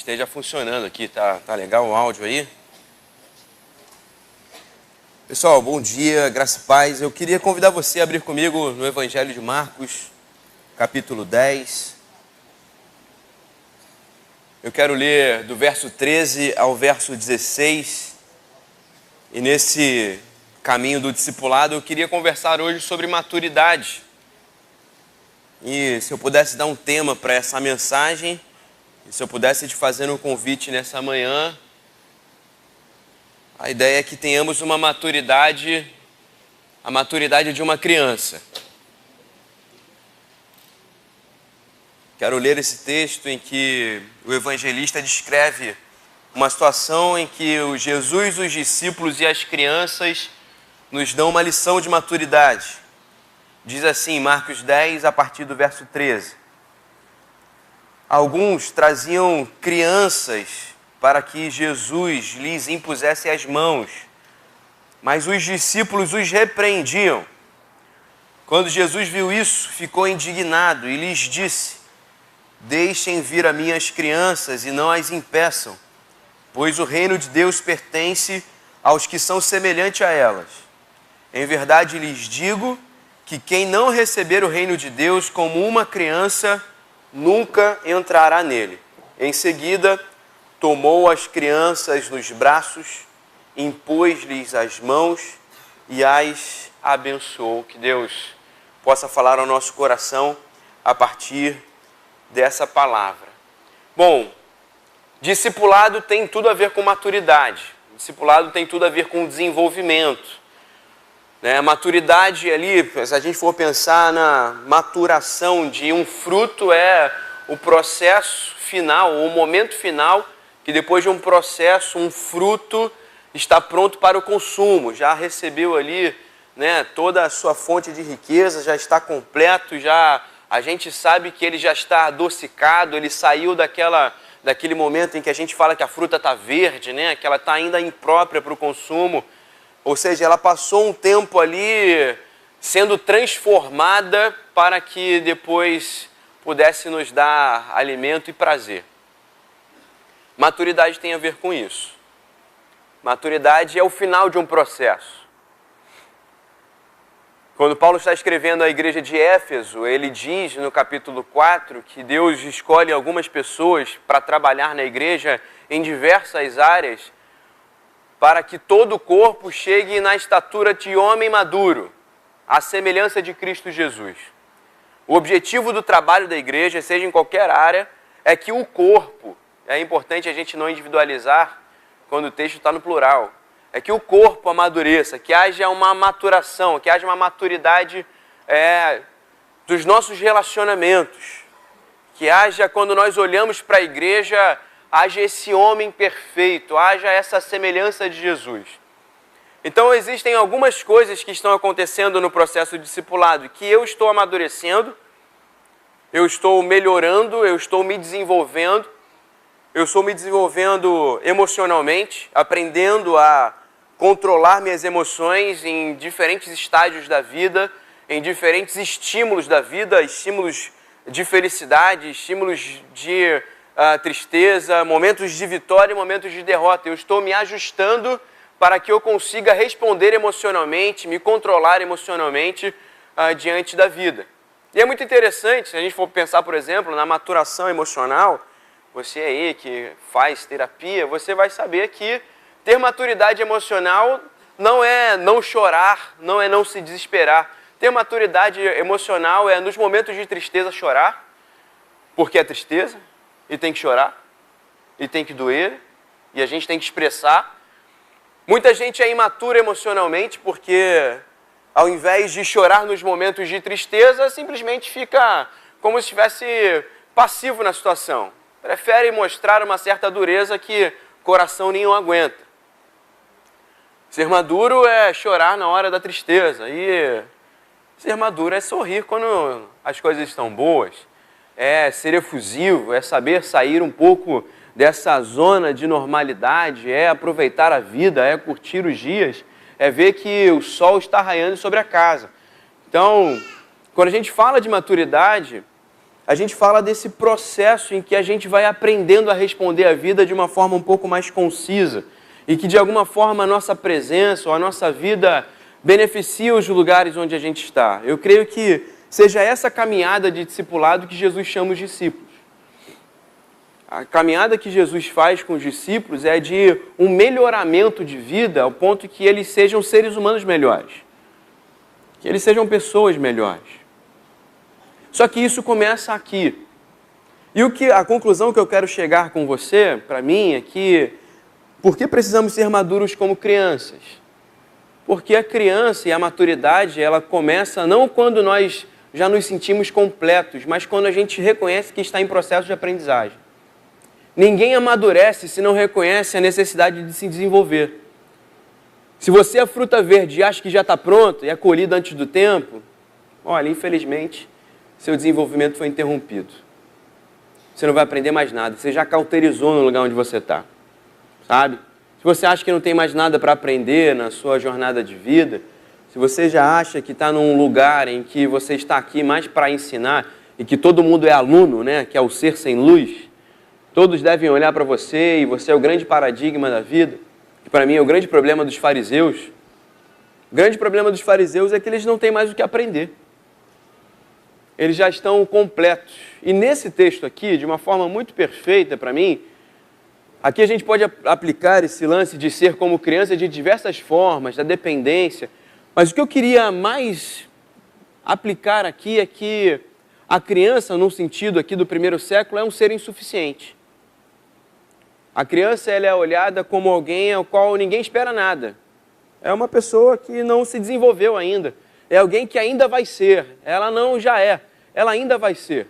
esteja funcionando aqui, tá legal o áudio aí? Pessoal, bom dia, graça e paz. Eu queria convidar você a abrir comigo no Evangelho de Marcos, capítulo 10. Eu quero ler do verso 13 ao verso 16. E nesse caminho do discipulado eu queria conversar hoje sobre maturidade. E se eu pudesse dar um tema para essa mensagem, e se eu pudesse te fazer um convite nessa manhã, a ideia é que tenhamos uma maturidade, a maturidade de uma criança. Quero ler esse texto em que o evangelista descreve uma situação em que o Jesus, os discípulos e as crianças nos dão uma lição de maturidade. Diz assim, Marcos 10, a partir do verso 13. Alguns traziam crianças para que Jesus lhes impusesse as mãos, mas os discípulos os repreendiam. Quando Jesus viu isso, ficou indignado e lhes disse: deixem vir as minhas crianças e não as impeçam, pois o reino de Deus pertence aos que são semelhantes a elas. Em verdade lhes digo que quem não receber o reino de Deus como uma criança, nunca entrará nele. Em seguida, tomou as crianças nos braços, impôs-lhes as mãos e as abençoou. Que Deus possa falar ao nosso coração a partir dessa palavra. Bom, discipulado tem tudo a ver com maturidade. Discipulado tem tudo a ver com desenvolvimento. A maturidade ali, se a gente for pensar na maturação de um fruto, é o processo final, o momento final, que depois de um processo, um fruto está pronto para o consumo, já recebeu ali toda a sua fonte de riqueza, já está completo, a gente sabe que ele já está adocicado, ele saiu daquele momento em que a gente fala que a fruta está verde, que ela está ainda imprópria para o consumo. Ou seja, ela passou um tempo ali sendo transformada para que depois pudesse nos dar alimento e prazer. Maturidade tem a ver com isso. Maturidade é o final de um processo. Quando Paulo está escrevendo à igreja de Éfeso, ele diz no capítulo 4 que Deus escolhe algumas pessoas para trabalhar na igreja em diversas áreas, para que todo o corpo chegue na estatura de homem maduro, à semelhança de Cristo Jesus. O objetivo do trabalho da igreja, seja em qualquer área, é que o corpo, é importante a gente não individualizar quando o texto está no plural, é que o corpo amadureça, que haja uma maturação, que haja uma maturidade dos nossos relacionamentos, que haja, quando nós olhamos para a igreja, haja esse homem perfeito, haja essa semelhança de Jesus. Então existem algumas coisas que estão acontecendo no processo discipulado, que eu estou amadurecendo, eu estou melhorando, eu estou me desenvolvendo, emocionalmente, aprendendo a controlar minhas emoções em diferentes estágios da vida, em diferentes estímulos da vida, estímulos de felicidade, estímulos de tristeza, momentos de vitória e momentos de derrota. Eu estou me ajustando para que eu consiga responder emocionalmente, me controlar emocionalmente diante da vida. E é muito interessante, se a gente for pensar, por exemplo, na maturação emocional, você aí que faz terapia, você vai saber que ter maturidade emocional não é não chorar, não é não se desesperar. Ter maturidade emocional é nos momentos de tristeza chorar, porque é tristeza, e tem que chorar, e tem que doer, e a gente tem que expressar. Muita gente é imatura emocionalmente porque, ao invés de chorar nos momentos de tristeza, simplesmente fica como se estivesse passivo na situação. Prefere mostrar uma certa dureza que coração nenhum aguenta. Ser maduro é chorar na hora da tristeza, e ser maduro é sorrir quando as coisas estão boas. É ser efusivo, é saber sair um pouco dessa zona de normalidade, é aproveitar a vida, é curtir os dias, é ver que o sol está raiando sobre a casa. Então, quando a gente fala de maturidade, a gente fala desse processo em que a gente vai aprendendo a responder a vida de uma forma um pouco mais concisa e que de alguma forma a nossa presença ou a nossa vida beneficia os lugares onde a gente está. Eu creio que seja essa caminhada de discipulado que Jesus chama os discípulos. A caminhada que Jesus faz com os discípulos é de um melhoramento de vida ao ponto que eles sejam seres humanos melhores, que eles sejam pessoas melhores. Só que isso começa aqui. E a conclusão que eu quero chegar com você, para mim, é que por que precisamos ser maduros como crianças? Porque a criança e a maturidade, ela começa não quando nós já nos sentimos completos, mas quando a gente reconhece que está em processo de aprendizagem. Ninguém amadurece se não reconhece a necessidade de se desenvolver. Se você é fruta verde e acha que já está pronta e é colhida antes do tempo, olha, infelizmente, seu desenvolvimento foi interrompido. Você não vai aprender mais nada, você já cauterizou no lugar onde você está, sabe? Se você acha que não tem mais nada para aprender na sua jornada de vida, se você já acha que está num lugar em que você está aqui mais para ensinar e que todo mundo é aluno, né, que é o ser sem luz, todos devem olhar para você e você é o grande paradigma da vida, que para mim é o grande problema dos fariseus. O grande problema dos fariseus é que eles não têm mais o que aprender. Eles já estão completos. E nesse texto aqui, de uma forma muito perfeita para mim, aqui a gente pode aplicar esse lance de ser como criança de diversas formas, da dependência. Mas o que eu queria mais aplicar aqui é que a criança, no sentido aqui do primeiro século, é um ser insuficiente. A criança ela é olhada como alguém ao qual ninguém espera nada. É uma pessoa que não se desenvolveu ainda. É alguém que ainda vai ser. Ela não já é. Ela ainda vai ser.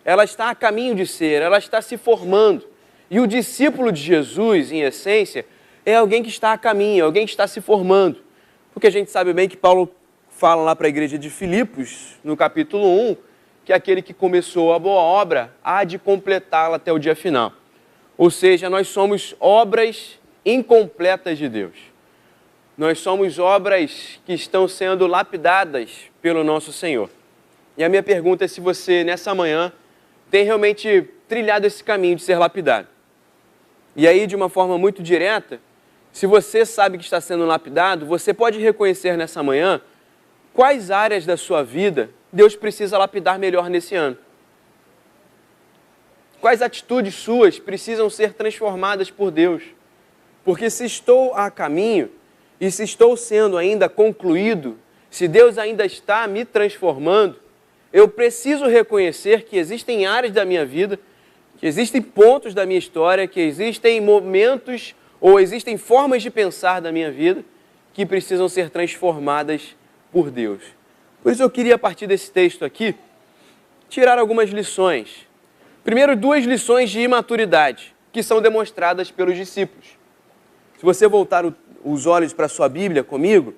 Ela está a caminho de ser. Ela está se formando. E o discípulo de Jesus, em essência, é alguém que está a caminho, alguém que está se formando. Porque a gente sabe bem que Paulo fala lá para a igreja de Filipos, no capítulo 1, que aquele que começou a boa obra há de completá-la até o dia final. Ou seja, nós somos obras incompletas de Deus. Nós somos obras que estão sendo lapidadas pelo nosso Senhor. E a minha pergunta é se você, nessa manhã, tem realmente trilhado esse caminho de ser lapidado. E aí, de uma forma muito direta, se você sabe que está sendo lapidado, você pode reconhecer nessa manhã quais áreas da sua vida Deus precisa lapidar melhor nesse ano. Quais atitudes suas precisam ser transformadas por Deus? Porque se estou a caminho e se estou sendo ainda concluído, se Deus ainda está me transformando, eu preciso reconhecer que existem áreas da minha vida, que existem pontos da minha história, que existem momentos ou existem formas de pensar da minha vida que precisam ser transformadas por Deus. Por isso eu queria, a partir desse texto aqui, tirar algumas lições. Primeiro, 2 lições de imaturidade, que são demonstradas pelos discípulos. Se você voltar os olhos para a sua Bíblia comigo,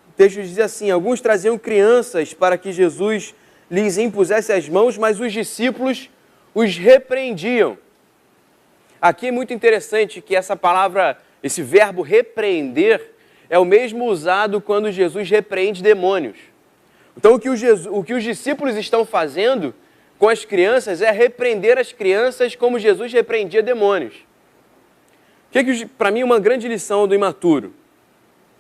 o texto diz assim: alguns traziam crianças para que Jesus lhes impusesse as mãos, mas os discípulos os repreendiam. Aqui é muito interessante que essa palavra, esse verbo repreender, é o mesmo usado quando Jesus repreende demônios. Então o que os discípulos estão fazendo com as crianças é repreender as crianças como Jesus repreendia demônios. Para mim, uma grande lição do imaturo,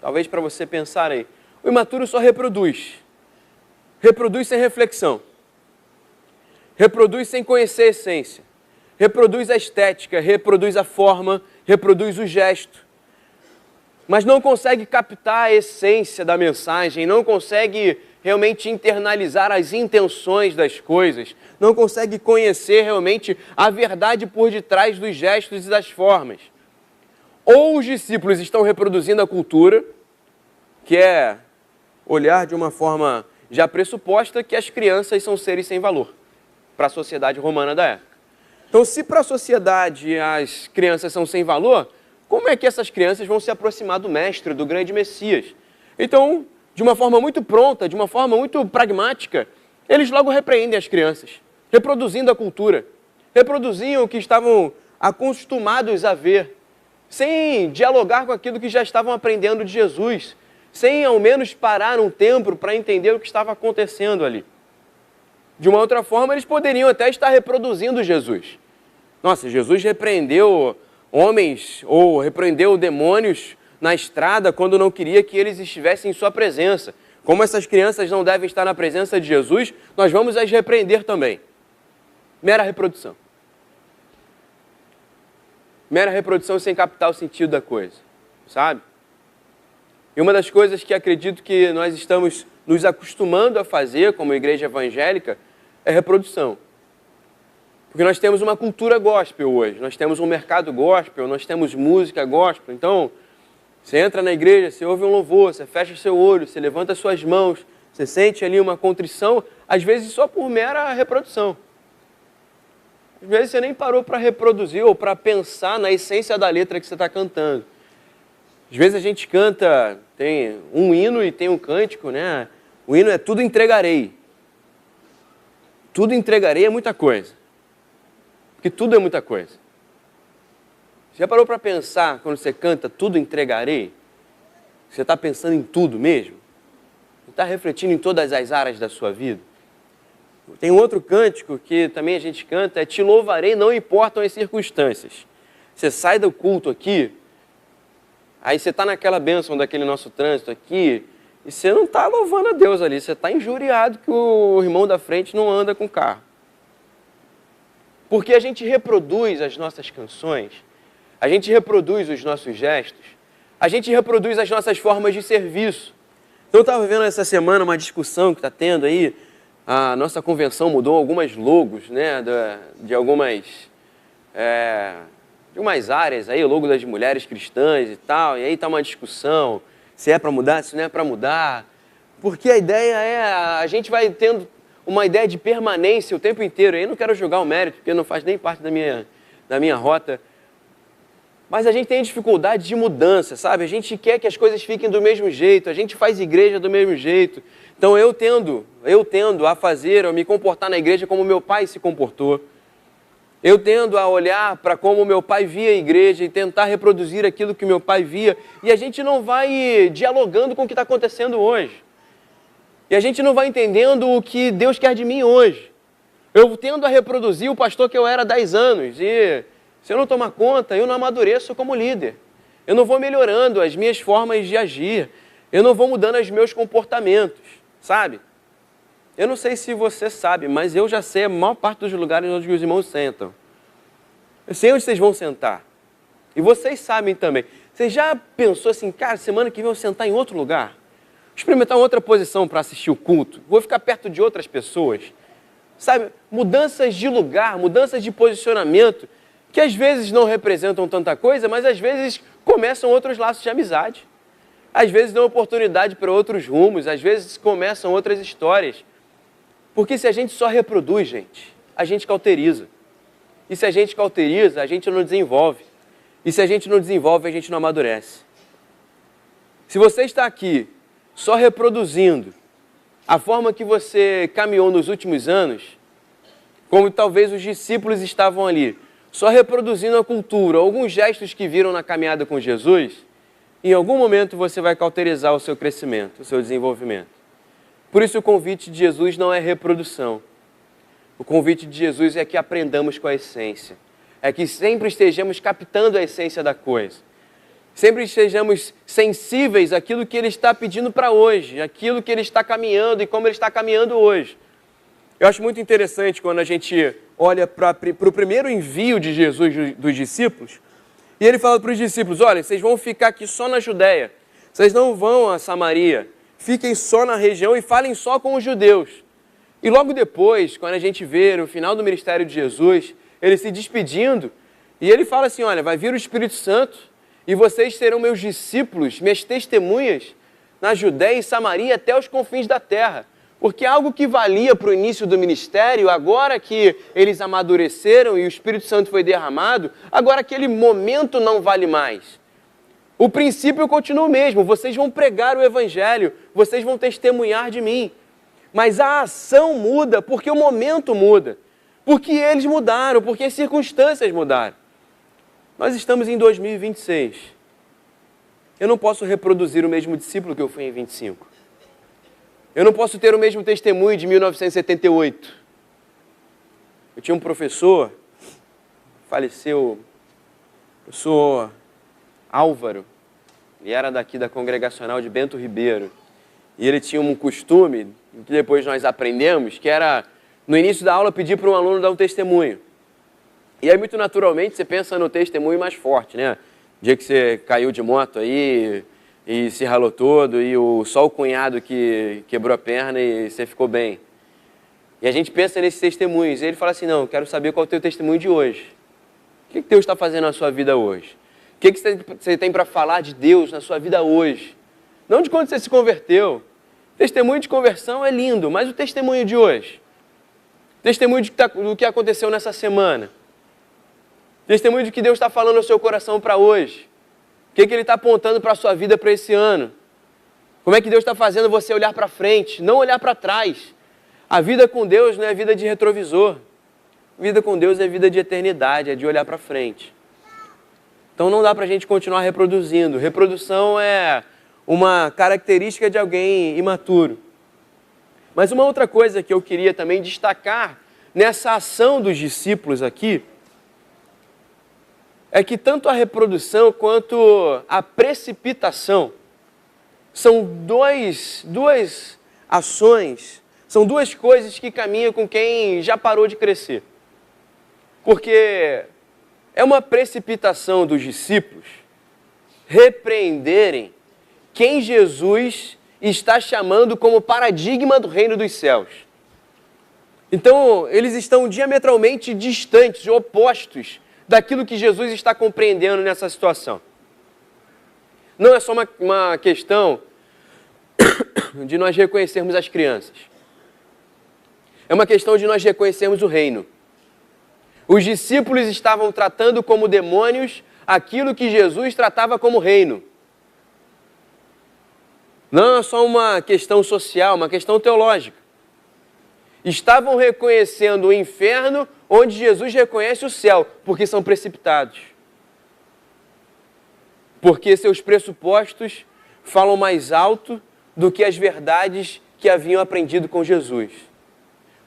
talvez para você pensar aí, o imaturo só reproduz. Reproduz sem reflexão. Reproduz sem conhecer a essência. Reproduz a estética, reproduz a forma, reproduz o gesto. Mas não consegue captar a essência da mensagem, não consegue realmente internalizar as intenções das coisas, não consegue conhecer realmente a verdade por detrás dos gestos e das formas. Ou os discípulos estão reproduzindo a cultura, que é olhar de uma forma já pressuposta que as crianças são seres sem valor, para a sociedade romana da época. Então, se para a sociedade as crianças são sem valor, como é que essas crianças vão se aproximar do mestre, do grande Messias? Então, de uma forma muito pronta, de uma forma muito pragmática, eles logo repreendem as crianças, reproduzindo a cultura, reproduziam o que estavam acostumados a ver, sem dialogar com aquilo que já estavam aprendendo de Jesus, sem ao menos parar um tempo para entender o que estava acontecendo ali. De uma outra forma, eles poderiam até estar reproduzindo Jesus. Nossa, Jesus repreendeu homens ou repreendeu demônios na estrada quando não queria que eles estivessem em sua presença. Como essas crianças não devem estar na presença de Jesus, nós vamos as repreender também. Mera reprodução. Mera reprodução sem captar o sentido da coisa, sabe? E uma das coisas que acredito que nós estamos nos acostumando a fazer como igreja evangélica é reprodução. Porque nós temos uma cultura gospel hoje, nós temos um mercado gospel, nós temos música gospel. Então, você entra na igreja, você ouve um louvor, você fecha seu olho, você levanta suas mãos, você sente ali uma contrição, às vezes só por mera reprodução. Às vezes você nem parou para reproduzir ou para pensar na essência da letra que você está cantando. Às vezes a gente canta, tem um hino e tem um cântico, né? O hino é tudo entregarei. Tudo entregarei é muita coisa. Porque tudo é muita coisa. Você já parou para pensar, quando você canta tudo entregarei? Você está pensando em tudo mesmo? Está refletindo em todas as áreas da sua vida? Tem um outro cântico que também a gente canta, é te louvarei, não importam as circunstâncias. Você sai do culto aqui, aí você está naquela bênção daquele nosso trânsito aqui, e você não está louvando a Deus ali, você está injuriado que o irmão da frente não anda com carro. Porque a gente reproduz as nossas canções, a gente reproduz os nossos gestos, a gente reproduz as nossas formas de serviço. Então eu estava vendo essa semana uma discussão que está tendo aí, a nossa convenção mudou algumas logos, né, de algumas áreas aí, o logo das mulheres cristãs e tal, e aí está uma discussão, se é para mudar, se não é para mudar, porque a ideia a gente vai tendo uma ideia de permanência o tempo inteiro, aí eu não quero julgar o mérito, porque não faz nem parte da minha rota, mas a gente tem dificuldade de mudança, sabe? A gente quer que as coisas fiquem do mesmo jeito, a gente faz igreja do mesmo jeito. Então eu tendo a fazer, a me comportar na igreja como meu pai se comportou. Eu tendo a olhar para como meu pai via a igreja e tentar reproduzir aquilo que meu pai via. E a gente não vai dialogando com o que está acontecendo hoje. E a gente não vai entendendo o que Deus quer de mim hoje. Eu tendo a reproduzir o pastor que eu era há 10 anos e se eu não tomar conta, eu não amadureço como líder. Eu não vou melhorando as minhas formas de agir. Eu não vou mudando os meus comportamentos, sabe? Eu não sei se você sabe, mas eu já sei a maior parte dos lugares onde os irmãos sentam. Eu sei onde vocês vão sentar. E vocês sabem também. Você já pensou assim, cara, semana que vem eu vou sentar em outro lugar? Vou experimentar outra posição para assistir o culto? Vou ficar perto de outras pessoas? Sabe? Mudanças de lugar, mudanças de posicionamento, que às vezes não representam tanta coisa, mas às vezes começam outros laços de amizade. Às vezes dão oportunidade para outros rumos, às vezes começam outras histórias. Porque se a gente só reproduz, gente, a gente cauteriza. E se a gente cauteriza, a gente não desenvolve. E se a gente não desenvolve, a gente não amadurece. Se você está aqui só reproduzindo a forma que você caminhou nos últimos anos, como talvez os discípulos estavam ali, só reproduzindo a cultura, alguns gestos que viram na caminhada com Jesus, em algum momento você vai cauterizar o seu crescimento, o seu desenvolvimento. Por isso o convite de Jesus não é reprodução. O convite de Jesus é que aprendamos com a essência. É que sempre estejamos captando a essência da coisa. Sempre estejamos sensíveis àquilo que Ele está pedindo para hoje, àquilo que Ele está caminhando e como Ele está caminhando hoje. Eu acho muito interessante quando a gente olha para o primeiro envio de Jesus dos discípulos, e Ele fala para os discípulos, olha, vocês vão ficar aqui só na Judéia, vocês não vão a Samaria, fiquem só na região e falem só com os judeus. E logo depois, quando a gente vê no final do ministério de Jesus, Ele se despedindo, e Ele fala assim, olha, vai vir o Espírito Santo, e vocês serão meus discípulos, minhas testemunhas, na Judéia e Samaria até os confins da terra. Porque algo que valia para o início do ministério, agora que eles amadureceram e o Espírito Santo foi derramado, agora aquele momento não vale mais. O princípio continua o mesmo, vocês vão pregar o Evangelho, vocês vão testemunhar de mim. Mas a ação muda porque o momento muda, porque eles mudaram, porque as circunstâncias mudaram. Nós estamos em 2026. Eu não posso reproduzir o mesmo discípulo que eu fui em 25. Eu não posso ter o mesmo testemunho de 1978. Eu tinha um professor, faleceu, o professor Álvaro, ele era daqui da Congregacional de Bento Ribeiro. E ele tinha um costume, que depois nós aprendemos, que era, no início da aula, pedir para um aluno dar um testemunho. E aí, muito naturalmente, você pensa no testemunho mais forte, né? O dia que você caiu de moto aí e se ralou todo, e só o cunhado que quebrou a perna e você ficou bem. E a gente pensa nesses testemunhos. E ele fala assim, não, quero saber qual é o teu testemunho de hoje. O que Deus está fazendo na sua vida hoje? O que você tem para falar de Deus na sua vida hoje? Não de quando você se converteu. Testemunho de conversão é lindo, mas o testemunho de hoje? Testemunho do que aconteceu nessa semana? Testemunho de que Deus está falando ao seu coração para hoje? O que Ele está apontando para a sua vida para esse ano? Como é que Deus está fazendo você olhar para frente, não olhar para trás? A vida com Deus não é vida de retrovisor. A vida com Deus é vida de eternidade, é de olhar para frente. Então não dá para a gente continuar reproduzindo. Reprodução é uma característica de alguém imaturo. Mas uma outra coisa que eu queria também destacar nessa ação dos discípulos aqui é que tanto a reprodução quanto a precipitação são duas ações, são duas coisas que caminham com quem já parou de crescer. Porque é uma precipitação dos discípulos repreenderem quem Jesus está chamando como paradigma do reino dos céus. Então, eles estão diametralmente distantes, opostos daquilo que Jesus está compreendendo nessa situação. Não é só uma questão de nós reconhecermos as crianças. É uma questão de nós reconhecermos o reino. Os discípulos estavam tratando como demônios aquilo que Jesus tratava como reino. Não é só uma questão social, uma questão teológica. Estavam reconhecendo o inferno onde Jesus reconhece o céu, porque são precipitados. Porque seus pressupostos falam mais alto do que as verdades que haviam aprendido com Jesus.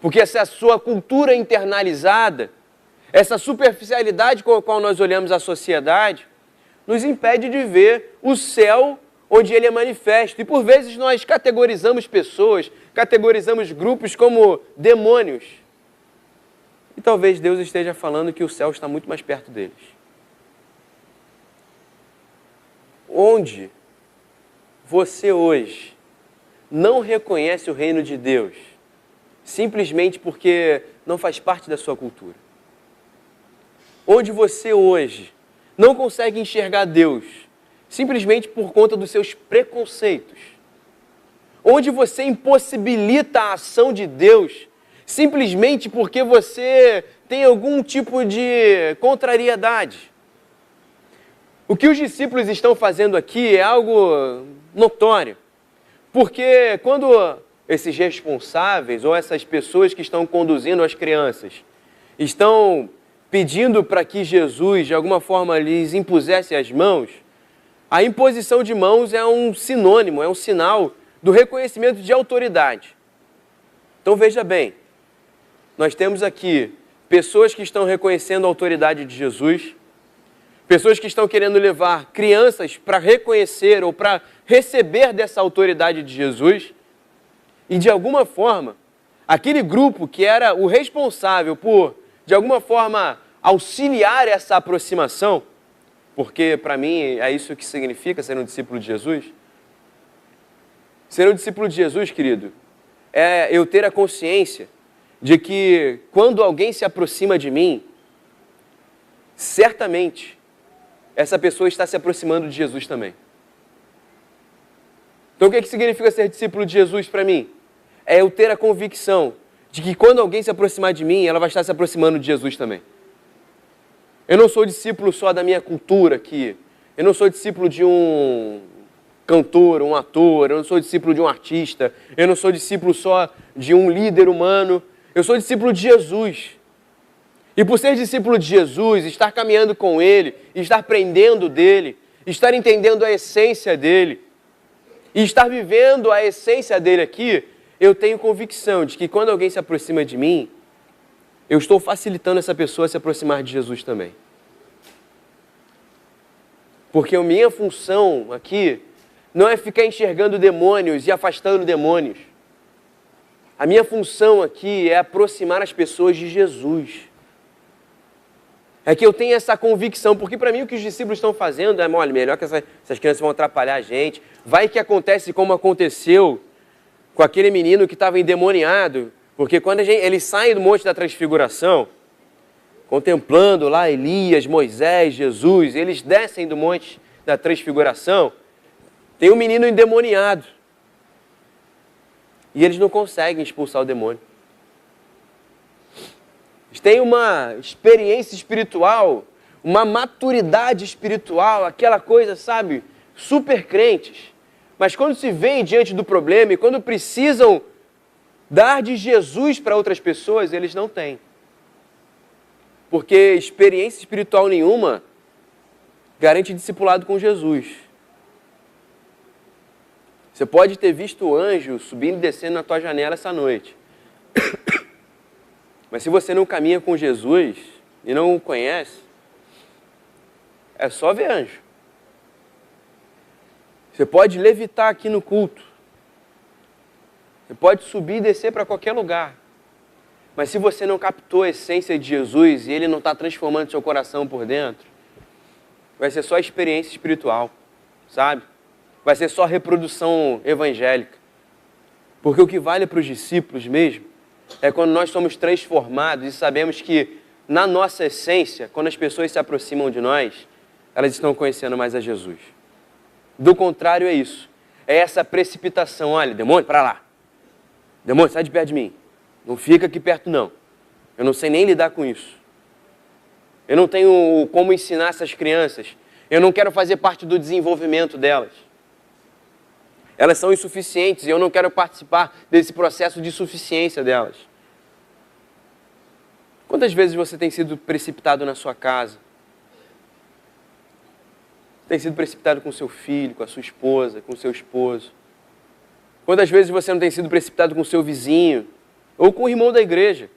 Porque essa sua cultura internalizada, essa superficialidade com a qual nós olhamos a sociedade, nos impede de ver o céu onde ele é manifesto. E por vezes nós categorizamos pessoas, categorizamos grupos como demônios. E talvez Deus esteja falando que o céu está muito mais perto deles. Onde você hoje não reconhece o reino de Deus, simplesmente porque não faz parte da sua cultura. Onde você hoje não consegue enxergar Deus, simplesmente por conta dos seus preconceitos. Onde você impossibilita a ação de Deus, simplesmente porque você tem algum tipo de contrariedade. O que os discípulos estão fazendo aqui é algo notório. Porque quando esses responsáveis ou essas pessoas que estão conduzindo as crianças estão pedindo para que Jesus, de alguma forma, lhes impusesse as mãos, a imposição de mãos é um sinônimo, é um sinal do reconhecimento de autoridade. Então veja bem, nós temos aqui pessoas que estão reconhecendo a autoridade de Jesus, pessoas que estão querendo levar crianças para reconhecer ou para receber dessa autoridade de Jesus, e de alguma forma, aquele grupo que era o responsável por, de alguma forma, auxiliar essa aproximação, porque para mim é isso que significa ser um discípulo de Jesus. Ser um discípulo de Jesus, querido, é eu ter a consciência de que quando alguém se aproxima de mim, certamente essa pessoa está se aproximando de Jesus também. Então o que significa ser discípulo de Jesus para mim? É eu ter a convicção de que quando alguém se aproximar de mim, ela vai estar se aproximando de Jesus também. Eu não sou discípulo só da minha cultura aqui. Eu não sou discípulo de um cantor, um ator. Eu não sou discípulo de um artista. Eu não sou discípulo só de um líder humano. Eu sou discípulo de Jesus. E por ser discípulo de Jesus, estar caminhando com Ele, estar aprendendo dEle, estar entendendo a essência dEle, e estar vivendo a essência dEle aqui, eu tenho convicção de que quando alguém se aproxima de mim, eu estou facilitando essa pessoa a se aproximar de Jesus também. Porque a minha função aqui não é ficar enxergando demônios e afastando demônios. A minha função aqui é aproximar as pessoas de Jesus. É que eu tenho essa convicção, porque para mim o que os discípulos estão fazendo é, olha, melhor que essas crianças vão atrapalhar a gente. Vai que acontece como aconteceu com aquele menino que estava endemoniado, porque quando eles saem do Monte da Transfiguração, contemplando lá Elias, Moisés, Jesus, eles descem do Monte da Transfiguração, tem um menino endemoniado. E eles não conseguem expulsar o demônio. Eles têm uma experiência espiritual, uma maturidade espiritual, aquela coisa, sabe, super crentes. Mas quando se veem diante do problema e quando precisam dar de Jesus para outras pessoas, eles não têm. Porque experiência espiritual nenhuma garante discipulado com Jesus. Você pode ter visto o anjo subindo e descendo na tua janela essa noite. Mas se você não caminha com Jesus e não o conhece, é só ver anjo. Você pode levitar aqui no culto. Você pode subir e descer para qualquer lugar. Mas se você não captou a essência de Jesus e Ele não está transformando seu coração por dentro, vai ser só experiência espiritual, sabe? Vai ser só reprodução evangélica. Porque o que vale para os discípulos mesmo é quando nós somos transformados e sabemos que, na nossa essência, quando as pessoas se aproximam de nós, elas estão conhecendo mais a Jesus. Do contrário é isso. É essa precipitação. Olha, demônio, para lá. Demônio, sai de perto de mim. Não fica aqui perto, não. Eu não sei nem lidar com isso. Eu não tenho como ensinar essas crianças. Eu não quero fazer parte do desenvolvimento delas. Elas são insuficientes e eu não quero participar desse processo de suficiência delas. Quantas vezes você tem sido precipitado na sua casa? Tem sido precipitado com seu filho, com a sua esposa, com o seu esposo? Quantas vezes você não tem sido precipitado com o seu vizinho ou com o irmão da igreja?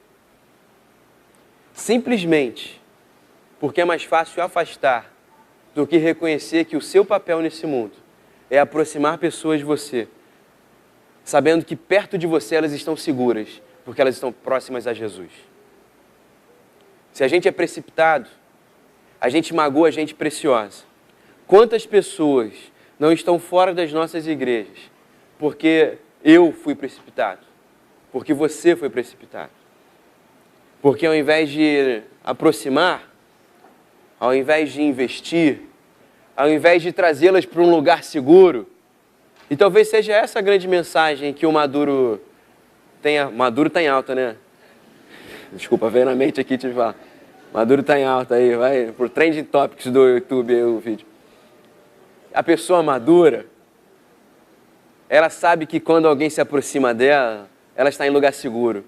Simplesmente porque é mais fácil afastar do que reconhecer que o seu papel nesse mundo é aproximar pessoas de você, sabendo que perto de você elas estão seguras, porque elas estão próximas a Jesus. Se a gente é precipitado, a gente magoa a gente preciosa. Quantas pessoas não estão fora das nossas igrejas porque eu fui precipitado, porque você foi precipitado? Porque ao invés de aproximar, ao invés de investir, ao invés de trazê-las para um lugar seguro, e talvez seja essa a grande mensagem que o Maduro tenha. Maduro está em alta, né? Desculpa, veio na mente aqui te falar. Maduro está em alta aí, vai por Trending Topics do YouTube aí o vídeo. A pessoa madura, ela sabe que quando alguém se aproxima dela, ela está em lugar seguro.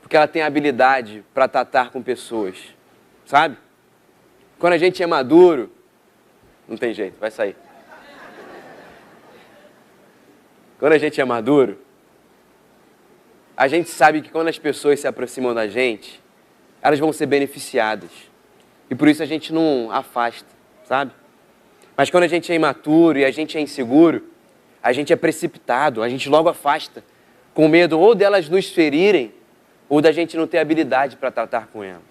Porque ela tem habilidade para tratar com pessoas, sabe? Quando a gente é maduro, não tem jeito, vai sair. Quando a gente é maduro, a gente sabe que quando as pessoas se aproximam da gente, elas vão ser beneficiadas. E por isso a gente não afasta, sabe? Mas quando a gente é imaturo e a gente é inseguro, a gente é precipitado, a gente logo afasta, com medo ou delas nos ferirem, ou da gente não ter habilidade para tratar com elas.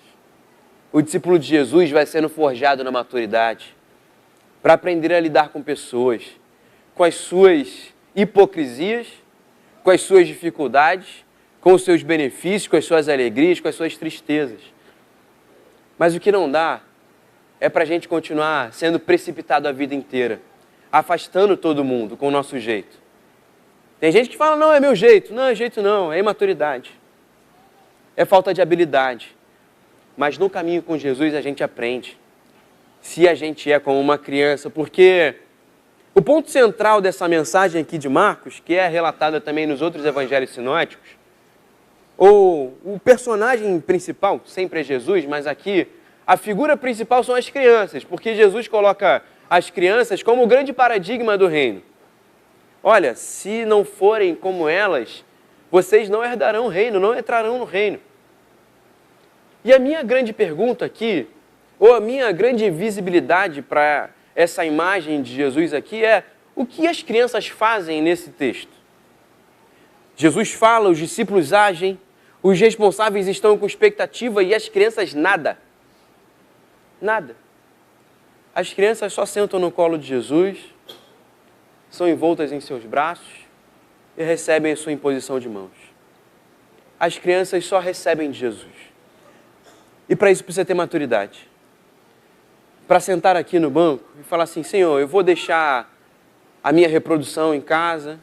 O discípulo de Jesus vai sendo forjado na maturidade, para aprender a lidar com pessoas, com as suas hipocrisias, com as suas dificuldades, com os seus benefícios, com as suas alegrias, com as suas tristezas. Mas o que não dá é para a gente continuar sendo precipitado a vida inteira, afastando todo mundo com o nosso jeito. Tem gente que fala, não, é meu jeito. Não, é jeito não, é imaturidade. É falta de habilidade. Mas no caminho com Jesus a gente aprende. Se a gente é como uma criança, porque o ponto central dessa mensagem aqui de Marcos, que é relatada também nos outros evangelhos sinóticos, ou o personagem principal sempre é Jesus, mas aqui a figura principal são as crianças, porque Jesus coloca as crianças como o grande paradigma do reino. Olha, se não forem como elas, vocês não herdarão o reino, não entrarão no reino. E a minha grande pergunta aqui, ou a minha grande visibilidade para essa imagem de Jesus aqui é: o que as crianças fazem nesse texto? Jesus fala, os discípulos agem, os responsáveis estão com expectativa e as crianças nada. Nada. As crianças só sentam no colo de Jesus, são envoltas em seus braços e recebem a sua imposição de mãos. As crianças só recebem de Jesus. E para isso precisa ter maturidade. Para sentar aqui no banco e falar assim: Senhor, eu vou deixar a minha reprodução em casa,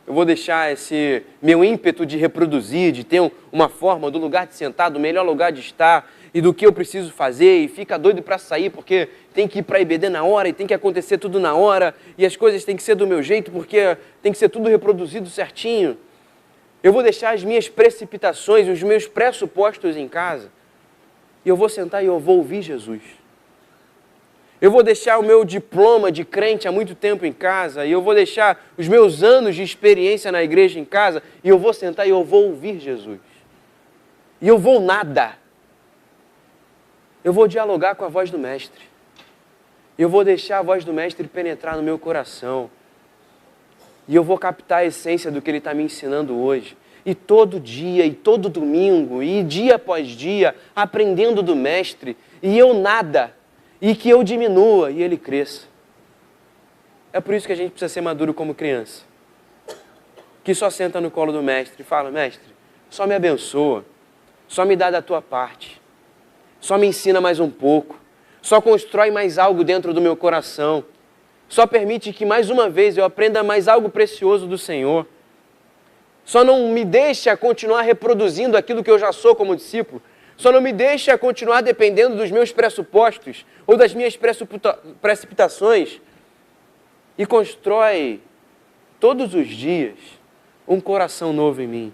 eu vou deixar esse meu ímpeto de reproduzir, de ter uma forma do lugar de sentar, do melhor lugar de estar e do que eu preciso fazer, e fica doido para sair porque tem que ir para a IBD na hora e tem que acontecer tudo na hora e as coisas têm que ser do meu jeito porque tem que ser tudo reproduzido certinho. Eu vou deixar as minhas precipitações, os meus pressupostos em casa e eu vou sentar e eu vou ouvir Jesus. Eu vou deixar o meu diploma de crente há muito tempo em casa, e eu vou deixar os meus anos de experiência na igreja em casa, e eu vou sentar e eu vou ouvir Jesus. E eu vou nada. Eu vou dialogar com a voz do Mestre. Eu vou deixar a voz do Mestre penetrar no meu coração. E eu vou captar a essência do que Ele está me ensinando hoje. E todo dia, e todo domingo, e dia após dia, aprendendo do Mestre, e eu nada. E que eu diminua e ele cresça. É por isso que a gente precisa ser maduro como criança. Que só senta no colo do Mestre e fala: Mestre, só me abençoa, só me dá da tua parte, só me ensina mais um pouco, só constrói mais algo dentro do meu coração, só permite que mais uma vez eu aprenda mais algo precioso do Senhor, só não me deixa continuar reproduzindo aquilo que eu já sou como discípulo, só não me deixa continuar dependendo dos meus pressupostos ou das minhas precipitações e constrói todos os dias um coração novo em mim.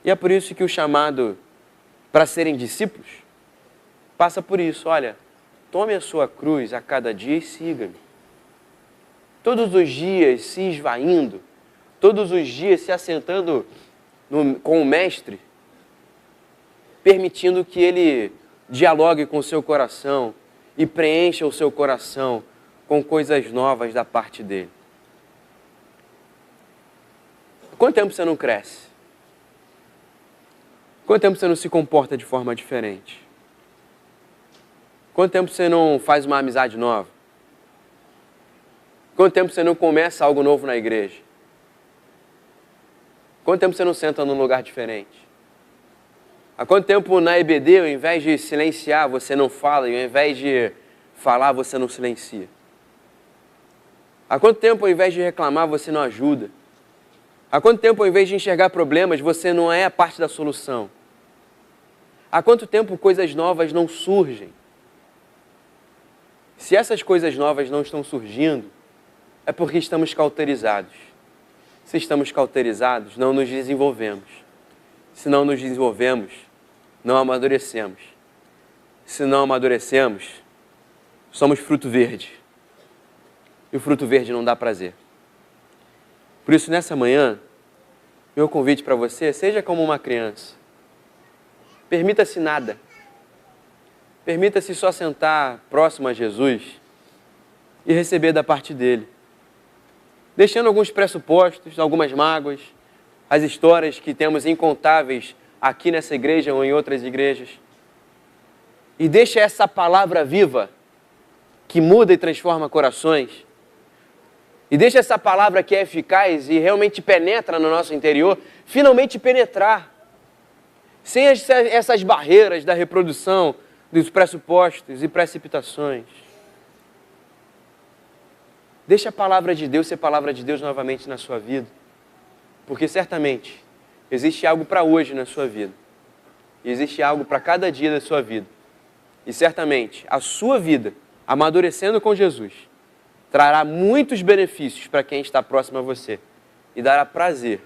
E é por isso que o chamado para serem discípulos passa por isso. Olha, tome a sua cruz a cada dia e siga-me. Todos os dias se esvaindo, todos os dias se assentando com o Mestre, permitindo que Ele dialogue com o seu coração e preencha o seu coração com coisas novas da parte dEle. Quanto tempo você não cresce? Quanto tempo você não se comporta de forma diferente? Quanto tempo você não faz uma amizade nova? Quanto tempo você não começa algo novo na igreja? Quanto tempo você não senta num lugar diferente? Há quanto tempo na EBD, ao invés de silenciar, você não fala, e ao invés de falar, você não silencia? Há quanto tempo, ao invés de reclamar, você não ajuda? Há quanto tempo, ao invés de enxergar problemas, você não é a parte da solução? Há quanto tempo coisas novas não surgem? Se essas coisas novas não estão surgindo, é porque estamos cauterizados. Se estamos cauterizados, não nos desenvolvemos. Se não nos desenvolvemos, não amadurecemos. Se não amadurecemos, somos fruto verde. E o fruto verde não dá prazer. Por isso, nessa manhã, meu convite para você, seja como uma criança. Permita-se nada. Permita-se só sentar próximo a Jesus e receber da parte dele. Deixando alguns pressupostos, algumas mágoas, as histórias que temos incontáveis aqui nessa igreja ou em outras igrejas. E deixa essa palavra viva, que muda e transforma corações. E deixa essa palavra que é eficaz e realmente penetra no nosso interior, finalmente penetrar. Sem essas barreiras da reprodução, dos pressupostos e precipitações. Deixa a palavra de Deus ser palavra de Deus novamente na sua vida. Porque certamente existe algo para hoje na sua vida. E existe algo para cada dia da sua vida. E certamente a sua vida, amadurecendo com Jesus, trará muitos benefícios para quem está próximo a você. E dará prazer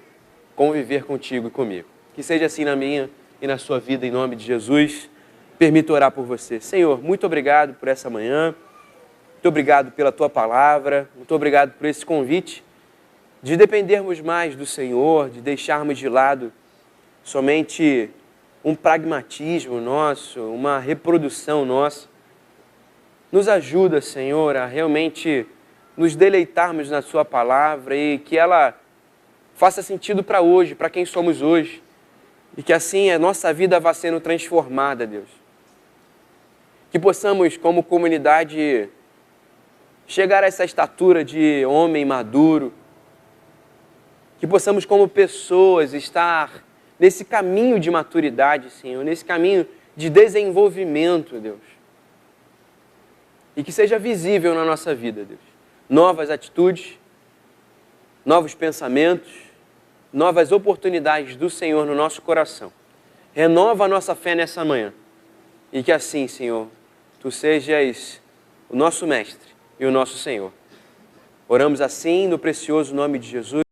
conviver contigo e comigo. Que seja assim na minha e na sua vida, em nome de Jesus. Permito orar por você. Senhor, muito obrigado por essa manhã. Muito obrigado pela Tua palavra. Muito obrigado por esse convite de dependermos mais do Senhor, de deixarmos de lado somente um pragmatismo nosso, uma reprodução nossa. Nos ajuda, Senhor, a realmente nos deleitarmos na Sua palavra e que ela faça sentido para hoje, para quem somos hoje. E que assim a nossa vida vá sendo transformada, Deus. Que possamos, como comunidade, chegar a essa estatura de homem maduro. Que possamos, como pessoas, estar nesse caminho de maturidade, Senhor, nesse caminho de desenvolvimento, Deus. E que seja visível na nossa vida, Deus. Novas atitudes, novos pensamentos, novas oportunidades do Senhor no nosso coração. Renova a nossa fé nessa manhã. E que assim, Senhor, Tu sejas o nosso Mestre e o nosso Senhor. Oramos assim no precioso nome de Jesus.